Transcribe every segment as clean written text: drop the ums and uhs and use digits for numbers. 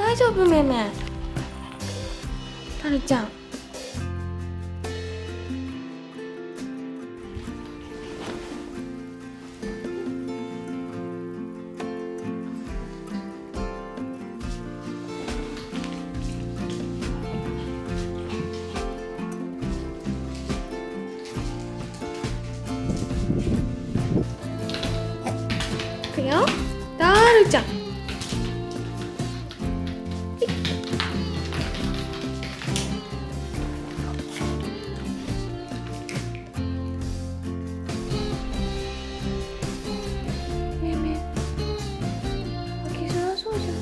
大丈夫めめ。タルちゃん。いくよ、タルちゃん。めめ、開きづらそうじゃん。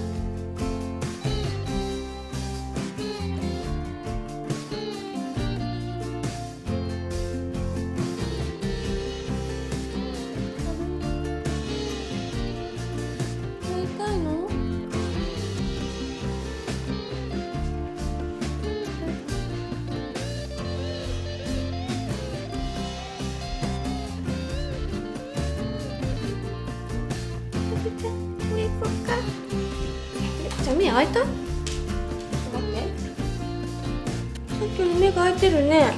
痛いの？上行こっか。じゃあ目開いた？ちょっと待って。さっきより目が開いてるね。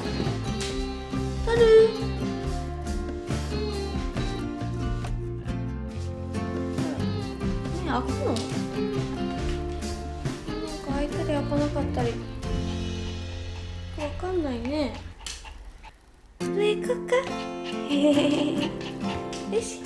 タル。目開くの？なんか開いたり開かなかったり。わかんないね。上行こっか。へへへへ。よし。